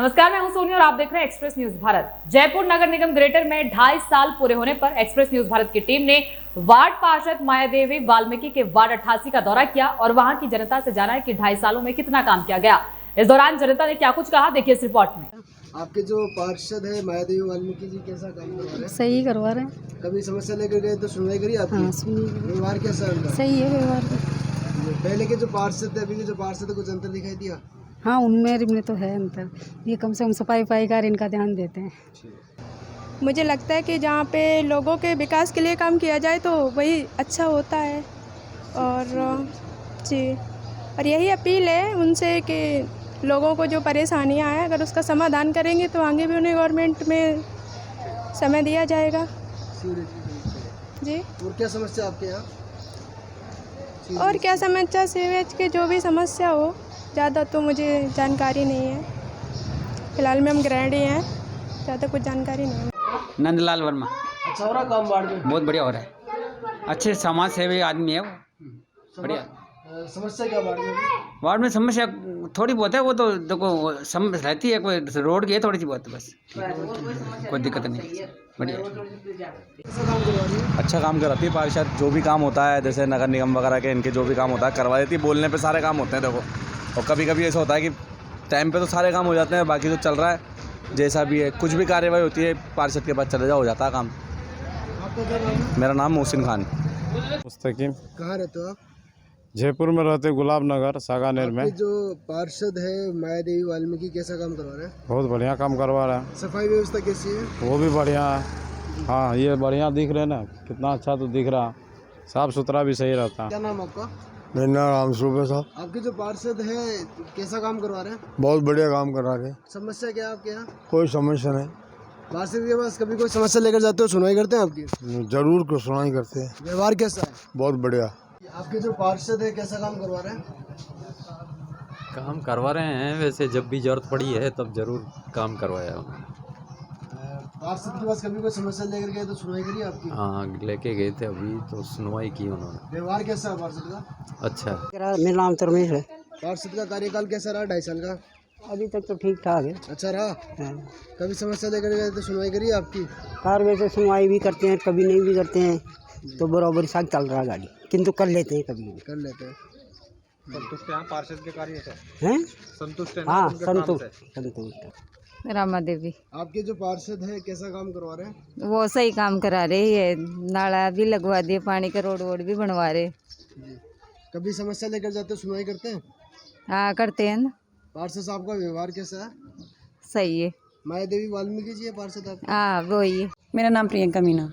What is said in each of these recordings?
नमस्कार, मैं हूं सोनी और आप देख रहे हैं एक्सप्रेस न्यूज भारत। जयपुर नगर निगम ग्रेटर में 2.5 साल पूरे होने पर एक्सप्रेस न्यूज भारत की टीम ने वार्ड पार्षद मायादेवी वाल्मीकि के वार्ड 88 का दौरा किया और वहां की जनता से जाना है कि 2.5 सालों में कितना काम किया गया। इस दौरान जनता ने क्या कुछ कहा, देखिए इस रिपोर्ट में। आपके जो पार्षद है मायादेवी वाल्मीकि जी कैसा काम करवा रहे हैं? सही करवा रहे हैं। कभी समस्या लेकर गए तो सुनवाई करी आपकी? हाँ, सुनिए। व्यवहार कैसा है उनका? सही है व्यवहार। पहले के जो पार्षद थे अभी के जो पार्षद है कुछ अंतर दिखाई दिया? हाँ, उनमें तो है अंतर। ये कम से कम सफाई का इनका ध्यान देते हैं। मुझे लगता है कि जहाँ पे लोगों के विकास के लिए काम किया जाए तो वही अच्छा होता है। और जी, और यही अपील है उनसे कि लोगों को जो परेशानियाँ हैं अगर उसका समाधान करेंगे तो आगे भी उन्हें गवर्नमेंट में समय दिया जाएगा। जी, और क्या समस्या आपके यहाँ? और क्या समस्या, सीवेज के जो भी समस्या हो, ज़्यादा तो मुझे जानकारी नहीं है। फिलहाल में हम गृहिणी हैं, ज़्यादा कुछ जानकारी नहीं है। नंदलाल वर्मा। अच्छा हो रहा काम वार्ड में? बहुत बढ़िया हो रहा है, अच्छे समाज सेवी आदमी है वो। बढ़िया। समस्या क्या वार्ड में? वार्ड में समस्या थोड़ी बहुत है, वो तो देखो समस्या रहती है, कोई रोड की है थोड़ी सी बहुत, बस कोई दिक्कत नहीं। बढ़िया। कैसा काम करवा रही है? अच्छा काम कराती है पार्षद। जो भी काम होता है जैसे नगर निगम वगैरह के, इनके जो भी काम होता है करवा देती है। बोलने पे सारे काम होते हैं देखो। और कभी कभी ऐसा होता है कि टाइम पे तो सारे काम हो जाते हैं, बाकी तो चल रहा है जैसा भी है। कुछ भी कार्यवाही होती है पार्षद के पास चले जाओ, हो जाता है काम। आपका क्या नाम है? मेरा नाम मोहसिन खान। मुस्तकीम कहाँ रहते हो आप? जयपुर में रहते, गुलाब नगर सागानेर में। आपके जो पार्षद है मायादेवी वाल्मीकि कैसा काम करवा रहे हैं? बहुत बढ़िया काम करवा रहा है। सफाई व्यवस्था कैसी है? वो भी बढ़िया है। हाँ, ये बढ़िया दिख रहे ना, कितना अच्छा तो दिख रहा। साफ सुथरा भी सही रहता है। क्या नाम आपका? मेरा नाम रामस्वरूप है साहब। आपके जो पार्षद है कैसा काम करवा रहे हैं? बहुत बढ़िया काम करा रहे हैं। समस्या क्या है आपके यहाँ? कोई समस्या नहीं। पार्षद के पास कभी कोई समस्या लेकर जाते हो, सुनवाई करते हैं आपकी? जरूर को सुनाई करते हैं। व्यवहार कैसा है? बहुत बढ़िया। आपके जो पार्षद है कैसा काम करवा रहे हैं? काम करवा रहे हैं, वैसे जब भी जरूरत पड़ी है तब जरूर काम करवाया। पार्षद के पास कभी कोई समस्या लेकर गए तो सुनवाई करी आपकी? हाँ, लेके गए थे अभी तो सुनवाई की उन्होंने। व्यवहार कैसा है पार्षद का? अच्छा। मेरा नाम तो रमेश है। पार्षद का कार्यकाल कैसा रहा 2.5 साल का? अभी तक तो ठीक ठाक है। अच्छा रहा? कभी समस्या लेकर गए तो सुनवाई करी आपकी? कार्य से सुनवाई भी करते हैं, कभी नहीं भी करते हैं, तो बराबर साथ चल रहा गाड़ी, किंतु कर लेते हैं, कभी कर लेते हैं। संतुष्ट है पार्षद के कार्य से? हैं? संतुष्ट है? हाँ, संतुष्ट। रामा देवी। आपके जो पार्षद है कैसा काम करवा रहे हैं? वो सही काम करा रहे है, नाला भी लगवा दिए, पानी का रोड वोड भी बनवा रहे। कभी समस्या लेकर जाते हो, सुनवाई करते हैं? हाँ, करते हैं ना। पार्षद साहब का व्यवहार कैसा है? सही है। मायादेवी वाल्मीकि जी है पार्षद आपके? हाँ, वो ही है। मेरा नाम प्रियंका मीना।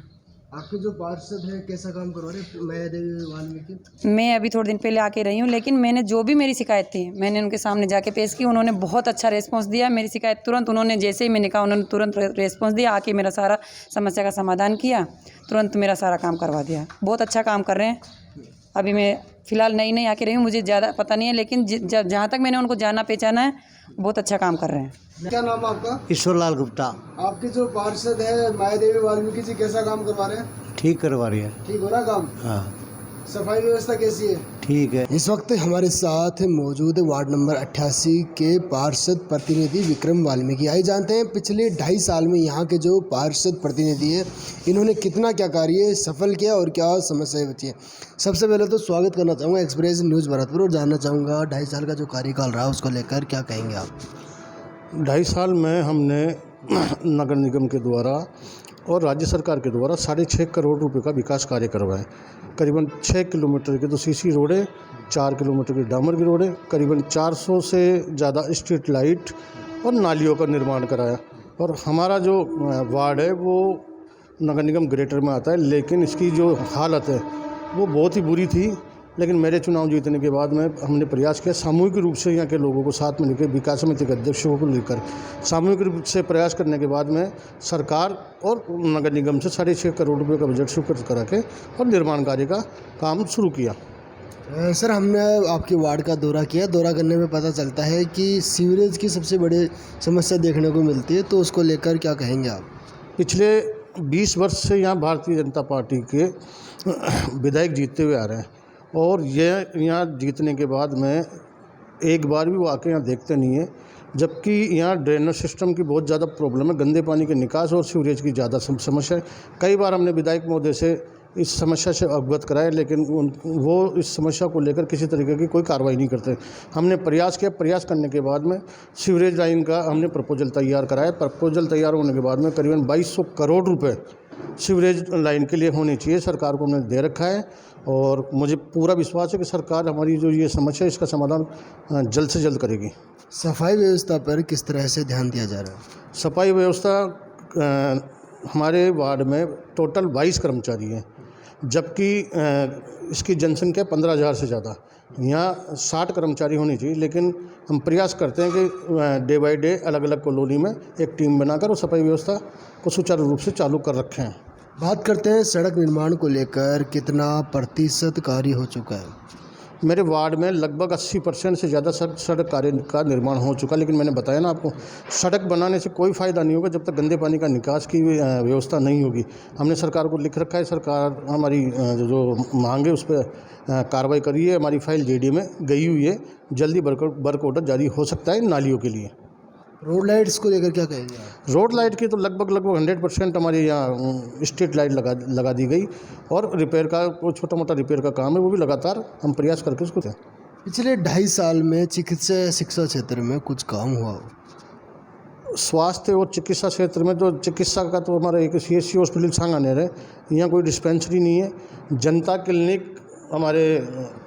आपके जो पार्षद है कैसा काम करवा रहे हैं मायादेवी वाल्मीकि? मैं अभी थोड़े दिन पहले आके रही हूँ, लेकिन मैंने जो भी मेरी शिकायत थी मैंने उनके सामने जाके पेश की। उन्होंने बहुत अच्छा रेस्पॉन्स दिया। मेरी शिकायत तुरंत उन्होंने, जैसे ही मैंने कहा, उन्होंने तुरंत रेस्पॉन्स दिया, आके मेरा सारा समस्या का समाधान किया, तुरंत मेरा सारा काम करवा दिया। बहुत अच्छा काम कर रहे हैं। अभी मैं फ़िलहाल नई आके रही हूँ, मुझे ज़्यादा पता नहीं है, लेकिन जहाँ तक मैंने उनको जाना पहचाना है, बहुत अच्छा काम कर रहे हैं। क्या नाम है आपका? ईश्वरलाल गुप्ता। आपके जो पार्षद है मायादेवी वाल्मीकि जी कैसा काम करवा रहे हैं? ठीक करवा रही है। ठीक हो रहा काम? हाँ, सफाई व्यवस्था कैसी है? ठीक है। इस वक्त हमारे साथ मौजूद वार्ड नंबर 88 के पार्षद प्रतिनिधि विक्रम वाल्मीकि। आइए जानते हैं पिछले 2.5 साल में यहाँ के जो पार्षद प्रतिनिधि हैं इन्होंने कितना क्या कार्य सफल किया और क्या समस्याएं बची है। सबसे पहले तो स्वागत करना चाहूँगा एक्सप्रेस न्यूज़ भारत पर और जानना चाहूँगा 2.5 साल का जो कार्यकाल रहा उसको लेकर क्या कहेंगे आप? 2.5 साल में हमने नगर निगम के द्वारा और राज्य सरकार के द्वारा 6.5 करोड़ रुपए का विकास कार्य करवाए। करीबन 6 किलोमीटर की तो सीसी रोडें, 4 किलोमीटर की डामर की रोडें, करीबन 400 से ज़्यादा स्ट्रीट लाइट और नालियों का निर्माण कराया। और हमारा जो वार्ड है वो नगर निगम ग्रेटर में आता है, लेकिन इसकी जो हालत है वो बहुत ही बुरी थी। लेकिन मेरे चुनाव जीतने के बाद में हमने प्रयास किया सामूहिक रूप से यहाँ के लोगों को साथ में लेकर, विकास समिति के अध्यक्षों को लेकर सामूहिक रूप से प्रयास करने के बाद में सरकार और नगर निगम से 6.5 करोड़ रुपए का बजट स्वीकृत करा के और निर्माण कार्य का काम शुरू किया। सर, हमने आपके वार्ड का दौरा किया। दौरा करने में पता चलता है कि सीवरेज की सबसे बड़ी समस्या देखने को मिलती है, तो उसको लेकर क्या कहेंगे आप? पिछले 20 वर्ष से यहाँ भारतीय जनता पार्टी के विधायक जीतते हुए आ रहे हैं और ये यहाँ जीतने के बाद में एक बार भी वो आके यहाँ देखते नहीं है। जबकि यहाँ ड्रेनेज सिस्टम की बहुत ज़्यादा प्रॉब्लम है, गंदे पानी के निकास और सीवरेज की ज़्यादा समस्या है। कई बार हमने विधायक महोदय से इस समस्या से अवगत कराया, लेकिन वो इस समस्या को लेकर किसी तरीके की कोई कार्रवाई नहीं करते। हमने प्रयास किया, प्रयास करने के बाद में सीवरेज लाइन का हमने प्रपोजल तैयार कराया। प्रपोजल तैयार होने के बाद में करीबन 2200 करोड़ रुपए सीवरेज लाइन के लिए होने चाहिए, सरकार को हमने दे रखा है। और मुझे पूरा विश्वास है कि सरकार हमारी जो ये समस्या है इसका समाधान जल्द से जल्द करेगी। सफाई व्यवस्था पर किस तरह से ध्यान दिया जा रहा है? सफाई व्यवस्था हमारे वार्ड में टोटल 22 कर्मचारी हैं, जबकि इसकी जनसंख्या 15,000 से ज़्यादा। यहाँ 60 कर्मचारी होनी चाहिए, लेकिन हम प्रयास करते हैं कि डे बाय डे अलग अलग कॉलोनी में एक टीम बनाकर और सफाई व्यवस्था को सुचारू रूप से चालू कर रखे हैं। बात करते हैं सड़क निर्माण को लेकर, कितना प्रतिशत कार्य हो चुका है? मेरे वार्ड में लगभग 80% से ज़्यादा सड़क कार्य का निर्माण हो चुका, लेकिन मैंने बताया ना आपको, सड़क बनाने से कोई फ़ायदा नहीं होगा जब तक गंदे पानी का निकास की व्यवस्था नहीं होगी। हमने सरकार को लिख रखा है, सरकार हमारी जो मांग है उस पर कार्रवाई करी है। हमारी फाइल जेडी में गई हुई है, जल्दी वर्क ऑर्डर जारी हो सकता है नालियों के लिए। रोड लाइट्स को लेकर क्या कहेंगे आप? रोड लाइट की तो लगभग 100% हमारे यहाँ स्ट्रीट लाइट लगा दी गई, और रिपेयर का वो छोटा मोटा रिपेयर का काम है वो भी लगातार हम प्रयास करके उसको दें। पिछले 2.5 साल में चिकित्सा शिक्षा क्षेत्र में कुछ काम हुआ हो? स्वास्थ्य और चिकित्सा क्षेत्र में तो चिकित्सा का तो हमारा एक CSC हॉस्पिटल सांगानेर है, यहाँ कोई डिस्पेंसरी नहीं है। जनता क्लिनिक हमारे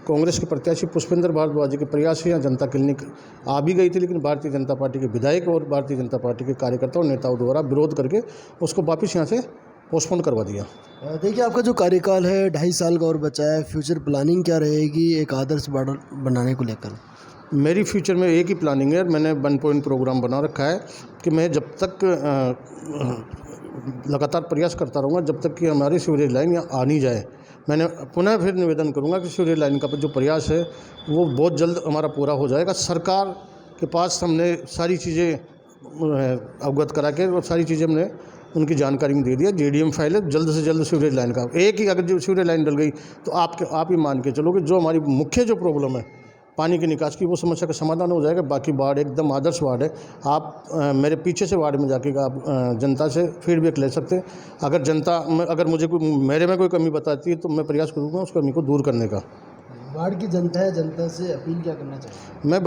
कांग्रेस के प्रत्याशी पुष्पेंद्र भारद्वाज जी के प्रयास से यहाँ जनता क्लिनिक आ भी गई थी, लेकिन भारतीय जनता पार्टी के विधायक और भारतीय जनता पार्टी के कार्यकर्ताओं और नेताओं द्वारा विरोध करके उसको वापस यहाँ से पोस्टपोन करवा दिया। देखिए, आपका जो कार्यकाल है 2.5 साल का और बचा है, फ्यूचर प्लानिंग क्या रहेगी एक आदर्श वार्ड बनाने को लेकर? मेरी फ्यूचर में एक ही प्लानिंग है, मैंने 1 पॉइंट प्रोग्राम बना रखा है कि मैं जब तक लगातार प्रयास करता रहूँगा जब तक कि हमारी सीवरेज लाइन यहाँ आ नहीं जाए। मैंने पुनः फिर निवेदन करूँगा कि सीवरेज लाइन का जो प्रयास है वो बहुत जल्द हमारा पूरा हो जाएगा। सरकार के पास हमने सारी चीज़ें अवगत करा के और सारी चीज़ें हमने उनकी जानकारी में दे दिया। JDM फाइल है, जल्द से जल्द सीवरेज लाइन का एक ही, अगर जो सीवरेज लाइन डल गई तो आप ही मान के चलो कि जो हमारी मुख्य जो प्रॉब्लम है पानी के निकास की, वो समस्या का समाधान हो जाएगा। बाकी वार्ड एकदम आदर्श वार्ड है। आप मेरे पीछे से वार्ड में जाके आप जनता से फीडबैक ले सकते हैं। अगर जनता अगर मुझे मेरे में कोई कमी बताती है तो मैं प्रयास करूँगा उस कमी को दूर करने का। वार्ड की जनता है, जनता से अपील क्या करना चाहिए? मैं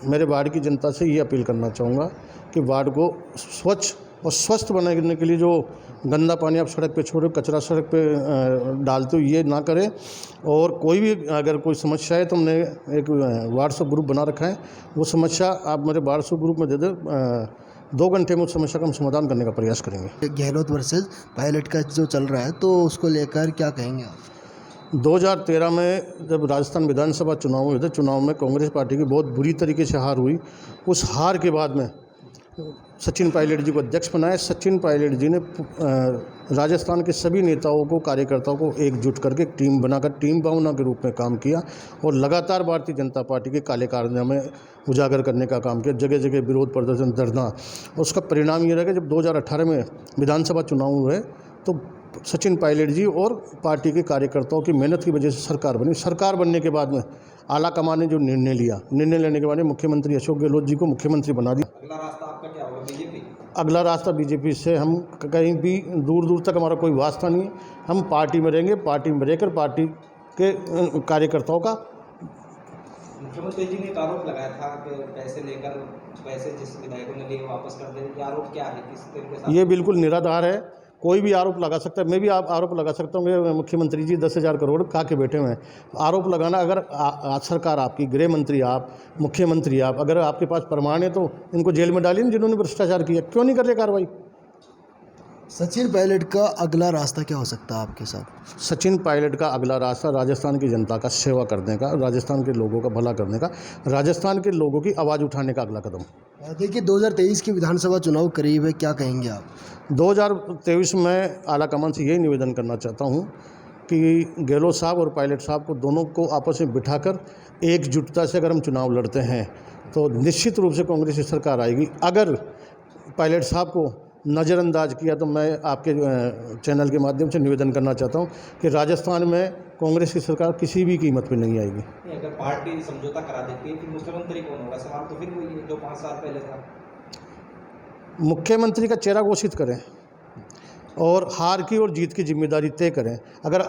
मेरे वार्ड की जनता से ये अपील करना चाहूँगा कि वार्ड को स्वच्छ और स्वस्थ बनाने के लिए जो गंदा पानी आप सड़क पे छोड़ो, कचरा सड़क पे डालते हो, ये ना करें। और कोई भी अगर कोई समस्या है तो हमने एक व्हाट्सएप ग्रुप बना रखा है, वो समस्या आप मेरे व्हाट्सएप ग्रुप में दे दें। 2 घंटे में उस समस्या का हम समाधान करने का प्रयास करेंगे। गहलोत वर्सेस पायलट का जो चल रहा है तो उसको लेकर क्या कहेंगे आप? 2013 में जब राजस्थान विधानसभा चुनाव हुए थे, चुनाव में कांग्रेस पार्टी की बहुत बुरी तरीके से हार हुई। उस हार के बाद में सचिन पायलट जी को अध्यक्ष बनाया। सचिन पायलट जी ने राजस्थान के सभी नेताओं को, कार्यकर्ताओं को एकजुट करके एक टीम बनाकर टीम भावना के रूप में काम किया और लगातार भारतीय जनता पार्टी के काले कारनामे उजागर करने का काम किया। जगह जगह विरोध प्रदर्शन, धरना। उसका परिणाम ये रहा कि जब 2018 में विधानसभा चुनाव हुए तो सचिन पायलट जी और पार्टी के कार्यकर्ताओं की मेहनत की वजह से सरकार बनी। सरकार बनने के बाद में आला कमान ने जो निर्णय लिया, निर्णय लेने के बाद में मुख्यमंत्री अशोक गहलोत जी को मुख्यमंत्री बना दिया। अगला रास्ता आपका क्या होगा? बीजेपी? अगला रास्ता बीजेपी से हम कहीं भी दूर दूर तक हमारा कोई वास्ता नहीं है। हम पार्टी में रहेंगे, पार्टी में रहकर पार्टी के कार्यकर्ताओं का। मुख्यमंत्री जी ने एक आरोप लगाया था कि पैसे जिस विधायकों ने लिए वापस कर देने, आरोप क्या है, किस तरीके से? ये बिल्कुल निराधार है, कोई भी आरोप लगा सकता है। मैं भी आरोप लगा सकता हूँ। मुख्यमंत्री जी 10,000 करोड़ खा के बैठे हुए हैं। आरोप लगाना, अगर सरकार आपकी, गृह मंत्री आप, मुख्यमंत्री आप, अगर आपके पास प्रमाण है तो इनको जेल में डालिए जिन्होंने भ्रष्टाचार किया। क्यों नहीं कर रहे कार्रवाई? सचिन पायलट का अगला रास्ता क्या हो सकता है आपके साथ? सचिन पायलट का अगला रास्ता राजस्थान की जनता का सेवा करने का, राजस्थान के लोगों का भला करने का, राजस्थान के लोगों की आवाज़ उठाने का अगला कदम। देखिए, 2023 की विधानसभा चुनाव करीब है, क्या कहेंगे आप? 2023 में आला कमान से यही निवेदन करना चाहता हूँ कि गहलोत साहब और पायलट साहब को, दोनों को आपस में बिठाकर एकजुटता से अगर हम चुनाव लड़ते हैं तो निश्चित रूप से कांग्रेस की सरकार आएगी। अगर पायलट साहब को नज़रअंदाज किया तो मैं आपके चैनल के माध्यम से निवेदन करना चाहता हूं कि राजस्थान में कांग्रेस की सरकार किसी भी कीमत पे नहीं आएगी। अगर पार्टी समझौता करा देती है फिर मुख्यमंत्री कौन होगा? सवाल तो फिर वही है जो 5 साल पहले था। मुख्यमंत्री का चेहरा घोषित करें और हार की और जीत की जिम्मेदारी तय करें। अगर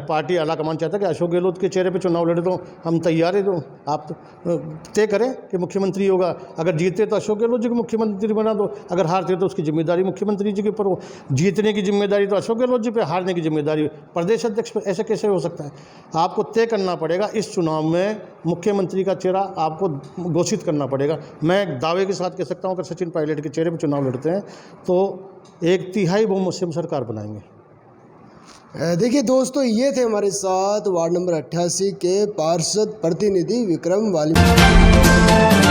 पार्टी आलाकमान चाहता है कि अशोक गहलोत के चेहरे पे चुनाव लड़े तो हम तैयार हैं, तो आप तय करें कि मुख्यमंत्री होगा। अगर जीते तो अशोक गहलोत जी को मुख्यमंत्री बना दो, अगर हारते तो उसकी जिम्मेदारी मुख्यमंत्री जी के ऊपर हो। जीतने की जिम्मेदारी तो अशोक गहलोत जी पे, हारने की जिम्मेदारी प्रदेश अध्यक्ष पे। ऐसे कैसे हो सकता है? आपको तय करना पड़ेगा। इस चुनाव में मुख्यमंत्री का चेहरा आपको घोषित करना पड़ेगा। मैं दावे के साथ कह सकता हूँ, अगर सचिन पायलट के चेहरे पर चुनाव लड़ते हैं तो 1/3 बहुमत से हम सरकार बनाएंगे। देखिए दोस्तों, ये थे हमारे साथ वार्ड नंबर 88 के पार्षद प्रतिनिधि विक्रम वाल्मीकि।